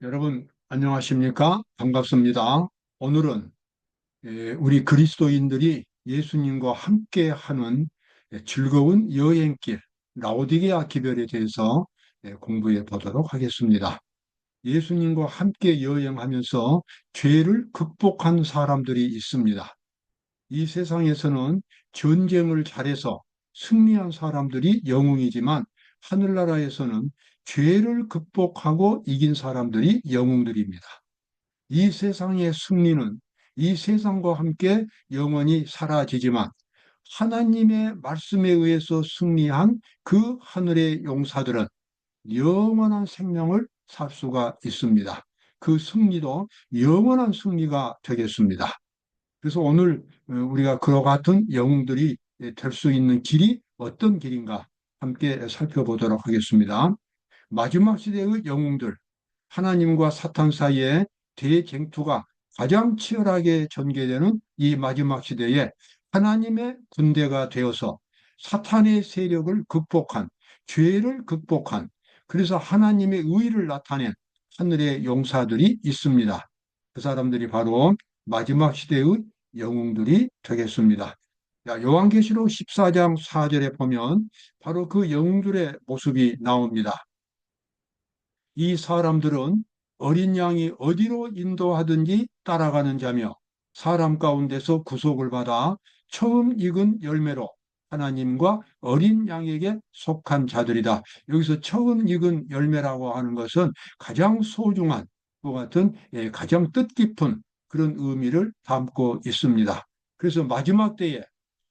여러분, 안녕하십니까? 반갑습니다. 오늘은 우리 그리스도인들이 예수님과 함께 하는 즐거운 여행길, 라오디게아 기별에 대해서 공부해 보도록 하겠습니다. 예수님과 함께 여행하면서 죄를 극복한 사람들이 있습니다. 이 세상에서는 전쟁을 잘해서 승리한 사람들이 영웅이지만 하늘나라에서는 죄를 극복하고 이긴 사람들이 영웅들입니다. 이 세상의 승리는 이 세상과 함께 영원히 사라지지만 하나님의 말씀에 의해서 승리한 그 하늘의 용사들은 영원한 생명을 살 수가 있습니다. 그 승리도 영원한 승리가 되겠습니다. 그래서 오늘 우리가 그와 같은 영웅들이 될 수 있는 길이 어떤 길인가 함께 살펴보도록 하겠습니다. 마지막 시대의 영웅들, 하나님과 사탄 사이에 대쟁투가 가장 치열하게 전개되는 이 마지막 시대에 하나님의 군대가 되어서 사탄의 세력을 극복한, 죄를 극복한, 그래서 하나님의 의를 나타낸 하늘의 용사들이 있습니다. 그 사람들이 바로 마지막 시대의 영웅들이 되겠습니다. 요한계시록 14장 4절에 보면 바로 그 영웅들의 모습이 나옵니다. 이 사람들은 어린 양이 어디로 인도하든지 따라가는 자며 사람 가운데서 구속을 받아 처음 익은 열매로 하나님과 어린 양에게 속한 자들이다. 여기서 처음 익은 열매라고 하는 것은 가장 소중한 것 같은 가장 뜻깊은 그런 의미를 담고 있습니다. 그래서 마지막 때에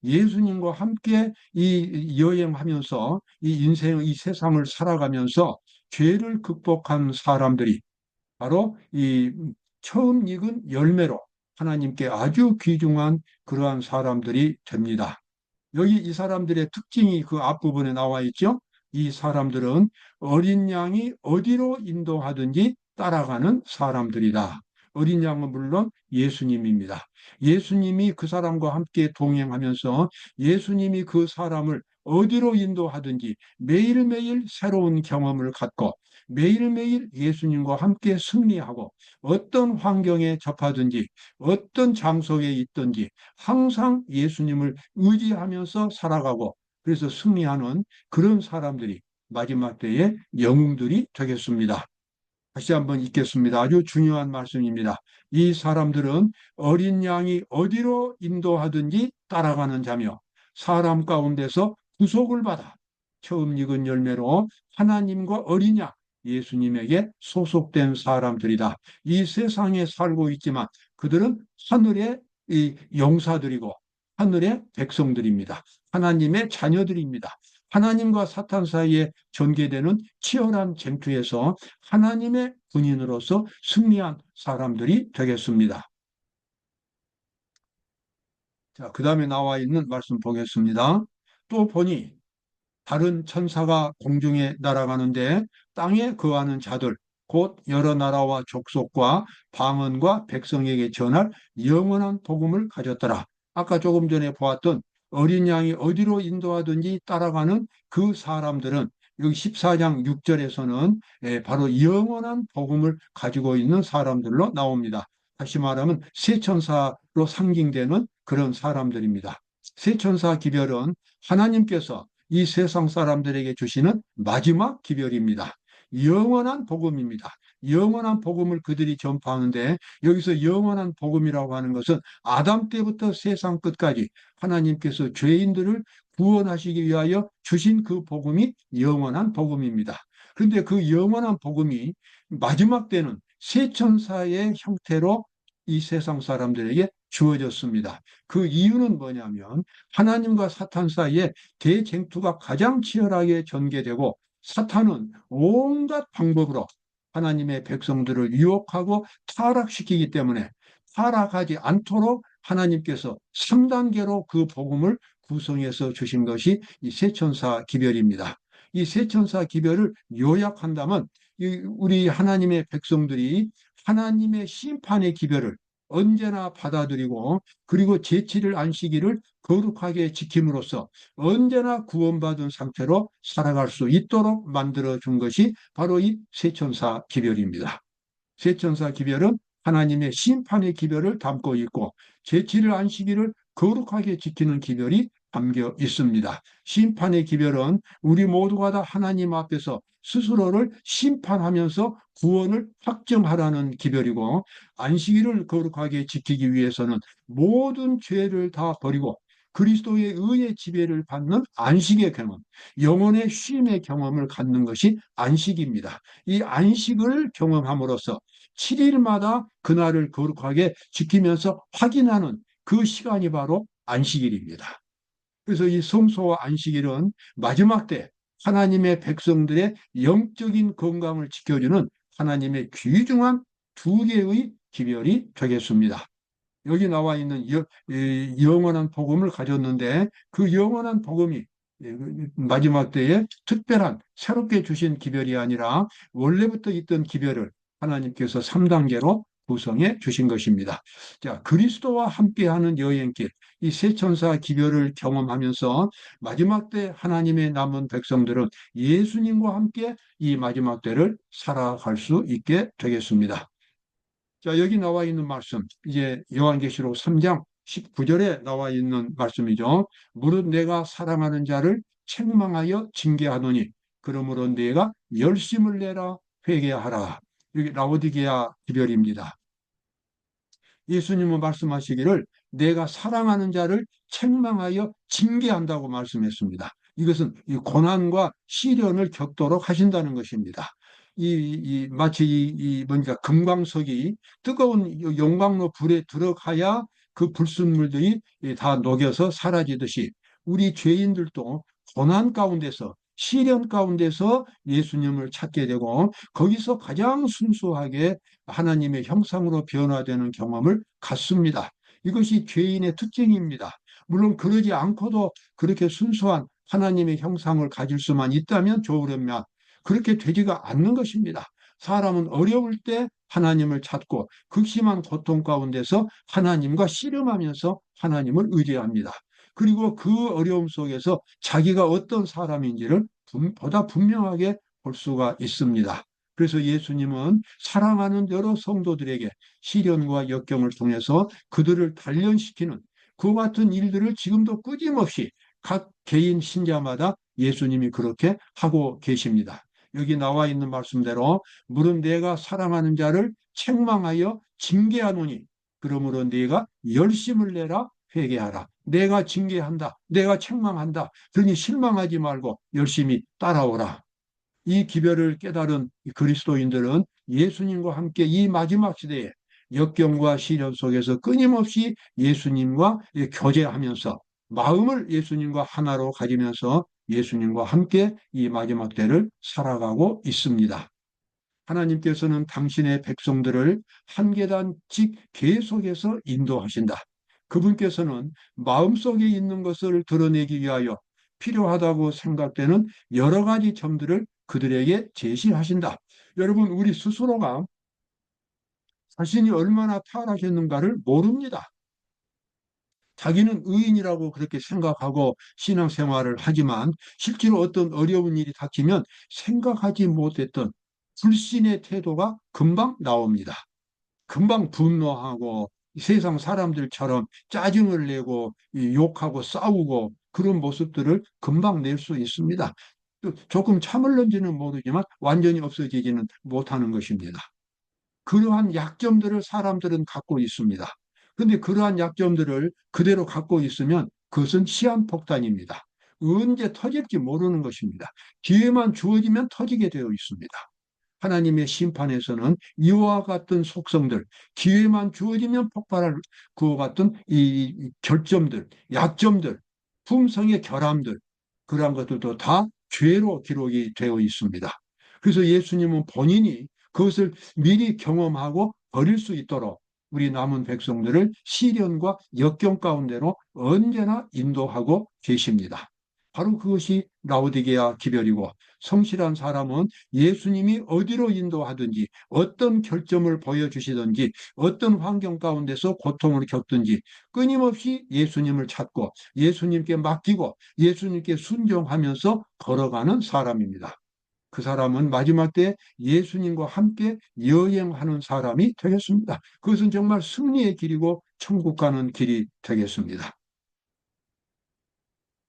예수님과 함께 이 여행하면서 이 세상을 살아가면서 죄를 극복한 사람들이 바로 이 처음 익은 열매로 하나님께 아주 귀중한 그러한 사람들이 됩니다. 여기 이 사람들의 특징이 그 앞부분에 나와 있죠. 이 사람들은 어린 양이 어디로 인도하든지 따라가는 사람들이다. 어린 양은 물론 예수님입니다. 예수님이 그 사람과 함께 동행하면서 예수님이 그 사람을 어디로 인도하든지 매일매일 새로운 경험을 갖고 매일매일 예수님과 함께 승리하고 어떤 환경에 접하든지 어떤 장소에 있든지 항상 예수님을 의지하면서 살아가고 그래서 승리하는 그런 사람들이 마지막 때의 영웅들이 되겠습니다. 다시 한번 읽겠습니다. 아주 중요한 말씀입니다. 이 사람들은 어린 양이 어디로 인도하든지 따라가는 자며 사람 가운데서 구속을 받아 처음 익은 열매로 하나님과 어린 양 예수님에게 소속된 사람들이다. 이 세상에 살고 있지만 그들은 하늘의 이 용사들이고 하늘의 백성들입니다. 하나님의 자녀들입니다. 하나님과 사탄 사이에 전개되는 치열한 쟁투에서 하나님의 군인으로서 승리한 사람들이 되겠습니다. 자, 그 다음에 나와 있는 말씀 보겠습니다. 또 보니 다른 천사가 공중에 날아가는데 땅에 거하는 자들 곧 여러 나라와 족속과 방언과 백성에게 전할 영원한 복음을 가졌더라. 아까 조금 전에 보았던 어린 양이 어디로 인도하든지 따라가는 그 사람들은 여기 14장 6절에서는 바로 영원한 복음을 가지고 있는 사람들로 나옵니다. 다시 말하면 세천사로 상징되는 그런 사람들입니다. 세천사 기별은 하나님께서 이 세상 사람들에게 주시는 마지막 기별입니다. 영원한 복음입니다. 영원한 복음을 그들이 전파하는데 여기서 영원한 복음이라고 하는 것은 아담 때부터 세상 끝까지 하나님께서 죄인들을 구원하시기 위하여 주신 그 복음이 영원한 복음입니다. 그런데 그 영원한 복음이 마지막 때는 세천사의 형태로 이 세상 사람들에게 주어졌습니다. 그 이유는 뭐냐면 하나님과 사탄 사이에 대쟁투가 가장 치열하게 전개되고 사탄은 온갖 방법으로 하나님의 백성들을 유혹하고 타락시키기 때문에 타락하지 않도록 하나님께서 3단계로 그 복음을 구성해서 주신 것이 이 세천사 기별입니다. 이 세천사 기별을 요약한다면 우리 하나님의 백성들이 하나님의 심판의 기별을 언제나 받아들이고 그리고 제7일 안식일을 거룩하게 지킴으로써 언제나 구원받은 상태로 살아갈 수 있도록 만들어 준 것이 바로 이 세천사 기별입니다. 세천사 기별은 하나님의 심판의 기별을 담고 있고 제7일 안식일을 거룩하게 지키는 기별이 담겨 있습니다. 심판의 기별은 우리 모두가 다 하나님 앞에서 스스로를 심판하면서 구원을 확정하라는 기별이고, 안식일을 거룩하게 지키기 위해서는 모든 죄를 다 버리고 그리스도의 의의 지배를 받는 안식의 경험, 영혼의 쉼의 경험을 갖는 것이 안식입니다. 이 안식을 경험함으로써 7일마다 그날을 거룩하게 지키면서 확인하는 그 시간이 바로 안식일입니다. 그래서 이 성소와 안식일은 마지막 때 하나님의 백성들의 영적인 건강을 지켜주는 하나님의 귀중한 두 개의 기별이 되겠습니다. 여기 나와 있는 영원한 복음을 가졌는데 그 영원한 복음이 마지막 때에 특별한 새롭게 주신 기별이 아니라 원래부터 있던 기별을 하나님께서 3단계로 구성해 주신 것입니다. 자, 그리스도와 함께하는 여행길, 이 세천사 기별을 경험하면서 마지막 때 하나님의 남은 백성들은 예수님과 함께 이 마지막 때를 살아갈 수 있게 되겠습니다. 자, 여기 나와 있는 말씀, 이제 요한계시록 3장 19절에 나와 있는 말씀이죠. 무릇 내가 사랑하는 자를 책망하여 징계하노니 그러므로 내가 열심을 내라 회개하라. 여기 라오디게아 기별입니다. 예수님은 말씀하시기를 내가 사랑하는 자를 책망하여 징계한다고 말씀했습니다. 이것은 이 고난과 시련을 겪도록 하신다는 것입니다. 마치 뭔가 금광석이 뜨거운 용광로 불에 들어가야 그 불순물들이 다 녹여서 사라지듯이 우리 죄인들도 고난 가운데서 시련 가운데서 예수님을 찾게 되고 거기서 가장 순수하게 하나님의 형상으로 변화되는 경험을 갖습니다. 이것이 죄인의 특징입니다. 물론 그러지 않고도 그렇게 순수한 하나님의 형상을 가질 수만 있다면 좋으련만 그렇게 되지가 않는 것입니다. 사람은 어려울 때 하나님을 찾고 극심한 고통 가운데서 하나님과 씨름하면서 하나님을 의지합니다. 그리고 그 어려움 속에서 자기가 어떤 사람인지를 보다 분명하게 볼 수가 있습니다. 그래서 예수님은 사랑하는 여러 성도들에게 시련과 역경을 통해서 그들을 단련시키는 그 같은 일들을 지금도 끊임없이 각 개인 신자마다 예수님이 그렇게 하고 계십니다. 여기 나와 있는 말씀대로 무릇 내가 사랑하는 자를 책망하여 징계하노니 그러므로 네가 열심을 내라 회개하라. 내가 징계한다. 내가 책망한다. 그러니 실망하지 말고 열심히 따라오라. 이 기별을 깨달은 그리스도인들은 예수님과 함께 이 마지막 시대에 역경과 시련 속에서 끊임없이 예수님과 교제하면서 마음을 예수님과 하나로 가지면서 예수님과 함께 이 마지막 때를 살아가고 있습니다. 하나님께서는 당신의 백성들을 한 계단씩 계속해서 인도하신다. 그분께서는 마음속에 있는 것을 드러내기 위하여 필요하다고 생각되는 여러 가지 점들을 그들에게 제시하신다. 여러분, 우리 스스로가 자신이 얼마나 타락했는가를 모릅니다. 자기는 의인이라고 그렇게 생각하고 신앙생활을 하지만 실제로 어떤 어려운 일이 닥치면 생각하지 못했던 불신의 태도가 금방 나옵니다. 금방 분노하고 세상 사람들처럼 짜증을 내고 욕하고 싸우고 그런 모습들을 금방 낼 수 있습니다. 조금 참을는지는 모르지만 완전히 없어지지는 못하는 것입니다. 그러한 약점들을 사람들은 갖고 있습니다. 그런데 그러한 약점들을 그대로 갖고 있으면 그것은 시한폭탄입니다. 언제 터질지 모르는 것입니다. 기회만 주어지면 터지게 되어 있습니다. 하나님의 심판에서는 이와 같은 속성들, 기회만 주어지면 폭발할 그와 같은 이 결점들, 약점들, 품성의 결함들, 그러한 것들도 다 죄로 기록이 되어 있습니다. 그래서 예수님은 본인이 그것을 미리 경험하고 버릴 수 있도록 우리 남은 백성들을 시련과 역경 가운데로 언제나 인도하고 계십니다. 바로 그것이 라오디게아 기별이고 성실한 사람은 예수님이 어디로 인도하든지 어떤 결점을 보여주시든지 어떤 환경 가운데서 고통을 겪든지 끊임없이 예수님을 찾고 예수님께 맡기고 예수님께 순종하면서 걸어가는 사람입니다. 그 사람은 마지막 때 예수님과 함께 여행하는 사람이 되겠습니다. 그것은 정말 승리의 길이고 천국 가는 길이 되겠습니다.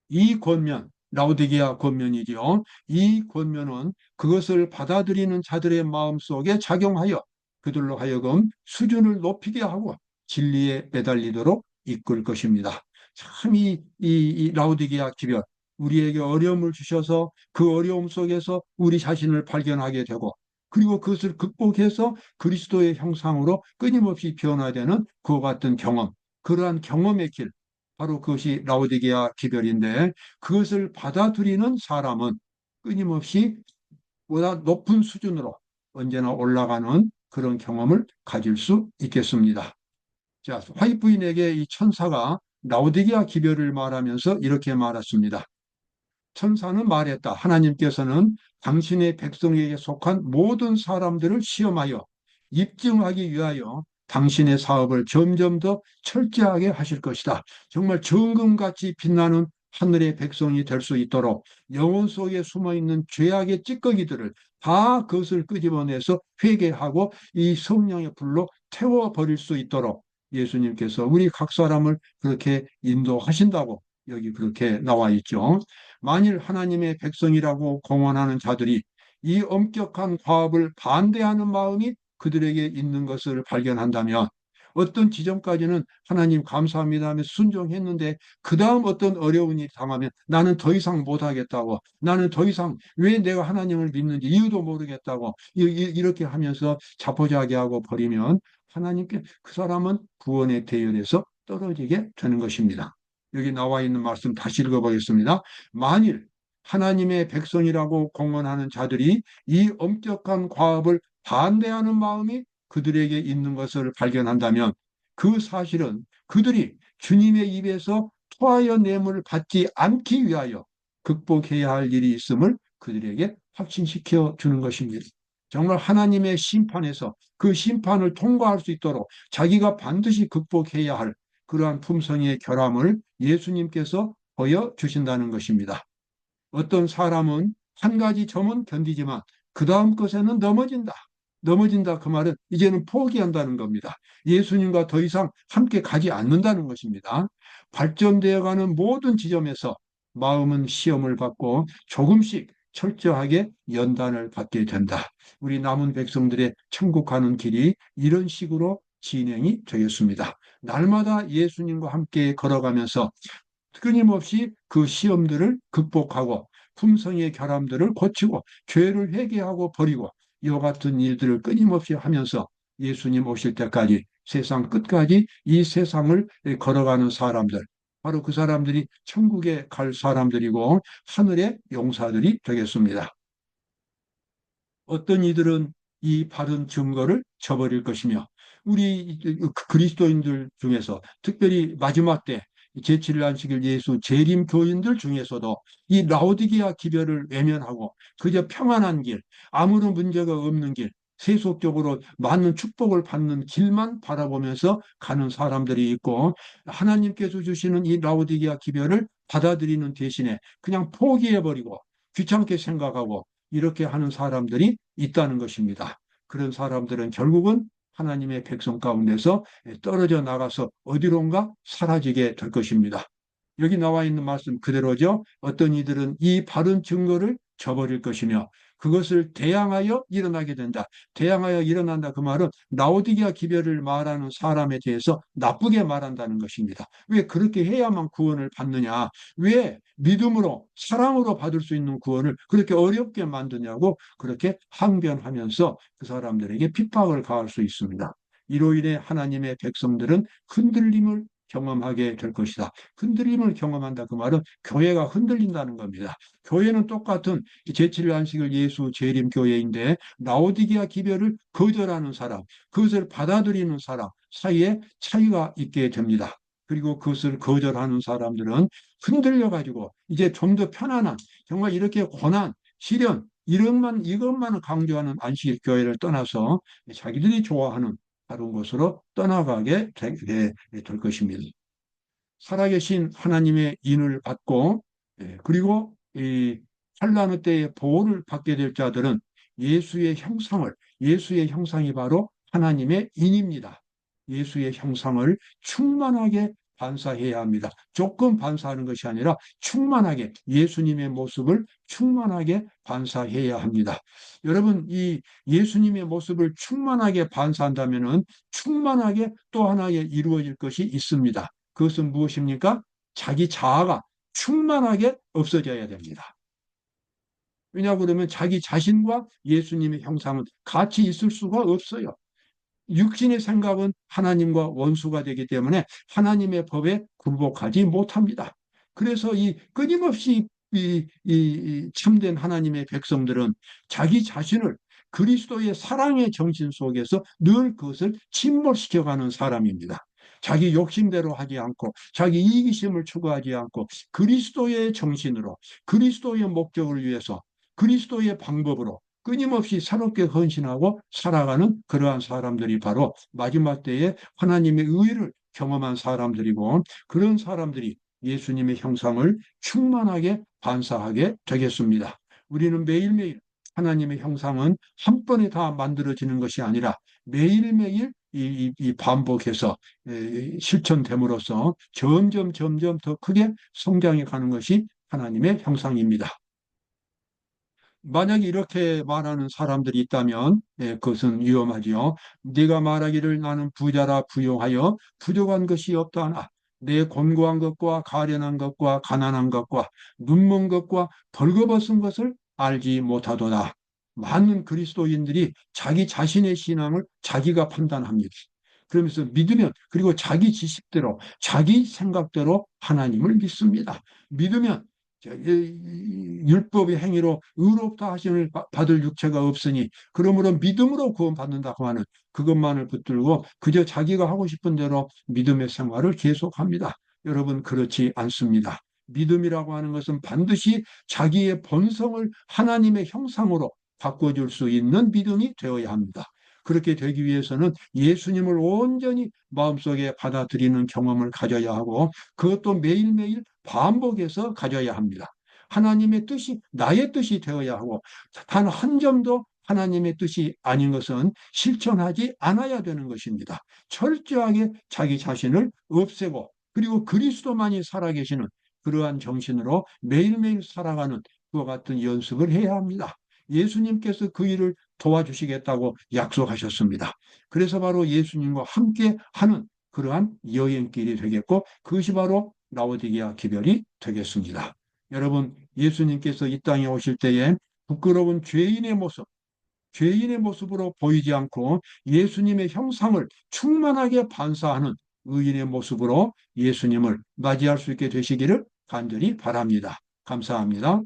이 권면, 라오디게아 권면이지요. 이 권면은 그것을 받아들이는 자들의 마음속에 작용하여 그들로 하여금 수준을 높이게 하고 진리에 매달리도록 이끌 것입니다. 참 이 라오디게아 기별, 우리에게 어려움을 주셔서 그 어려움 속에서 우리 자신을 발견하게 되고 그리고 그것을 극복해서 그리스도의 형상으로 끊임없이 변화되는 그와 같은 경험, 그러한 경험의 길, 바로 그것이 라오디게아 기별인데 그것을 받아들이는 사람은 끊임없이 보다 높은 수준으로 언제나 올라가는 그런 경험을 가질 수 있겠습니다. 자, 화이트 부인에게 이 천사가 라오디게아 기별을 말하면서 이렇게 말했습니다. 천사는 말했다. 하나님께서는 당신의 백성에게 속한 모든 사람들을 시험하여 입증하기 위하여 당신의 사업을 점점 더 철저하게 하실 것이다. 정말 정금같이 빛나는 하늘의 백성이 될 수 있도록 영혼 속에 숨어 있는 죄악의 찌꺼기들을 다 그것을 끄집어내서 회개하고 이 성령의 불로 태워버릴 수 있도록 예수님께서 우리 각 사람을 그렇게 인도하신다고 여기 그렇게 나와 있죠. 만일 하나님의 백성이라고 공언하는 자들이 이 엄격한 과업을 반대하는 마음이 그들에게 있는 것을 발견한다면 어떤 지점까지는 하나님 감사합니다 하며 순종했는데 그 다음 어떤 어려운 일이 당하면 나는 더 이상 못하겠다고, 나는 더 이상 왜 내가 하나님을 믿는지 이유도 모르겠다고 이렇게 하면서 자포자기하고 버리면 하나님께 그 사람은 구원의 대열에서 떨어지게 되는 것입니다. 여기 나와 있는 말씀 다시 읽어보겠습니다. 만일 하나님의 백성이라고 공언하는 자들이 이 엄격한 과업을 반대하는 마음이 그들에게 있는 것을 발견한다면 그 사실은 그들이 주님의 입에서 토하여 뇌물을 받지 않기 위하여 극복해야 할 일이 있음을 그들에게 확신시켜 주는 것입니다. 정말 하나님의 심판에서 그 심판을 통과할 수 있도록 자기가 반드시 극복해야 할 그러한 품성의 결함을 예수님께서 보여주신다는 것입니다. 어떤 사람은 한 가지 점은 견디지만 그 다음 것에는 넘어진다. 넘어진다 그 말은 이제는 포기한다는 겁니다. 예수님과 더 이상 함께 가지 않는다는 것입니다. 발전되어가는 모든 지점에서 마음은 시험을 받고 조금씩 철저하게 연단을 받게 된다. 우리 남은 백성들의 천국 가는 길이 이런 식으로 진행이 되겠습니다. 날마다 예수님과 함께 걸어가면서 끊임없이 그 시험들을 극복하고 품성의 결함들을 고치고 죄를 회개하고 버리고 이와 같은 일들을 끊임없이 하면서 예수님 오실 때까지 세상 끝까지 이 세상을 걸어가는 사람들, 바로 그 사람들이 천국에 갈 사람들이고 하늘의 용사들이 되겠습니다. 어떤 이들은 이 바른 증거를 저버릴 것이며 우리 그리스도인들 중에서 특별히 마지막 때 제7일 안식일 예수 재림 교인들 중에서도 이 라오디게아 기별을 외면하고 그저 평안한 길, 아무런 문제가 없는 길, 세속적으로 많은 축복을 받는 길만 바라보면서 가는 사람들이 있고 하나님께서 주시는 이 라오디게아 기별을 받아들이는 대신에 그냥 포기해버리고 귀찮게 생각하고 이렇게 하는 사람들이 있다는 것입니다. 그런 사람들은 결국은 하나님의 백성 가운데서 떨어져 나가서 어디론가 사라지게 될 것입니다. 여기 나와 있는 말씀 그대로죠. 어떤 이들은 이 바른 증거를 저버릴 것이며 그것을 대항하여 일어나게 된다. 대항하여 일어난다 그 말은 라오디게아 기별을 말하는 사람에 대해서 나쁘게 말한다는 것입니다. 왜 그렇게 해야만 구원을 받느냐? 왜 믿음으로 사랑으로 받을 수 있는 구원을 그렇게 어렵게 만드냐고 그렇게 항변하면서 그 사람들에게 핍박을 가할 수 있습니다. 이로 인해 하나님의 백성들은 흔들림을 경험하게 될 것이다. 흔들림을 경험한다. 그 말은 교회가 흔들린다는 겁니다. 교회는 똑같은 제7일 안식일 예수 재림 교회인데 라오디게아 기별을 거절하는 사람, 그것을 받아들이는 사람 사이에 차이가 있게 됩니다. 그리고 그것을 거절하는 사람들은 흔들려 가지고 이제 좀 더 편안한 정말 이렇게 고난, 시련 이것만 강조하는 안식일 교회를 떠나서 자기들이 좋아하는 다른 곳으로 떠나가게 될 것입니다. 살아계신 하나님의 인을 받고 그리고 이 환란의 때에 보호를 받게 될 자들은 예수의 형상이 바로 하나님의 인입니다. 예수의 형상을 충만하게 반사해야 합니다. 조금 반사하는 것이 아니라 충만하게 예수님의 모습을 충만하게 반사해야 합니다. 여러분, 이 예수님의 모습을 충만하게 반사한다면은 충만하게 또 하나의 이루어질 것이 있습니다. 그것은 무엇입니까? 자기 자아가 충만하게 없어져야 됩니다. 왜냐 그러면 자기 자신과 예수님의 형상은 같이 있을 수가 없어요. 육신의 생각은 하나님과 원수가 되기 때문에 하나님의 법에 굴복하지 못합니다. 그래서 이 끊임없이 이 참된 하나님의 백성들은 자기 자신을 그리스도의 사랑의 정신 속에서 늘 그것을 침몰시켜가는 사람입니다. 자기 욕심대로 하지 않고 자기 이기심을 추구하지 않고 그리스도의 정신으로 그리스도의 목적을 위해서 그리스도의 방법으로 끊임없이 새롭게 헌신하고 살아가는 그러한 사람들이 바로 마지막 때에 하나님의 의를 경험한 사람들이고 그런 사람들이 예수님의 형상을 충만하게 반사하게 되겠습니다. 우리는 매일매일 하나님의 형상은 한 번에 다 만들어지는 것이 아니라 매일매일 이 반복해서 실천됨으로써 점점 더 크게 성장해 가는 것이 하나님의 형상입니다. 만약에 이렇게 말하는 사람들이 있다면 그것은 위험하지요. 네가 말하기를 나는 부자라 부요하여 부족한 것이 없다 하나 내 곤고한 것과 가련한 것과 가난한 것과 눈먼 것과 벌거벗은 것을 알지 못하도다. 많은 그리스도인들이 자기 자신의 신앙을 자기가 판단합니다. 그러면서 믿으면 그리고 자기 지식대로 자기 생각대로 하나님을 믿습니다. 믿으면 율법의 행위로 의롭다 하심을 받을 육체가 없으니 그러므로 믿음으로 구원받는다고 하는 그것만을 붙들고 그저 자기가 하고 싶은 대로 믿음의 생활을 계속합니다. 여러분 그렇지 않습니다. 믿음이라고 하는 것은 반드시 자기의 본성을 하나님의 형상으로 바꿔줄 수 있는 믿음이 되어야 합니다. 그렇게 되기 위해서는 예수님을 온전히 마음속에 받아들이는 경험을 가져야 하고 그것도 매일매일 반복해서 가져야 합니다. 하나님의 뜻이 나의 뜻이 되어야 하고 단 한 점도 하나님의 뜻이 아닌 것은 실천하지 않아야 되는 것입니다. 철저하게 자기 자신을 없애고 그리고 그리스도만이 살아계시는 그러한 정신으로 매일매일 살아가는 그와 같은 연습을 해야 합니다. 예수님께서 그 일을 도와주시겠다고 약속하셨습니다. 그래서 바로 예수님과 함께 하는 그러한 여행길이 되겠고 그것이 바로 라오디게아 기별이 되겠습니다. 여러분, 예수님께서 이 땅에 오실 때에 부끄러운 죄인의 모습으로 보이지 않고 예수님의 형상을 충만하게 반사하는 의인의 모습으로 예수님을 맞이할 수 있게 되시기를 간절히 바랍니다. 감사합니다.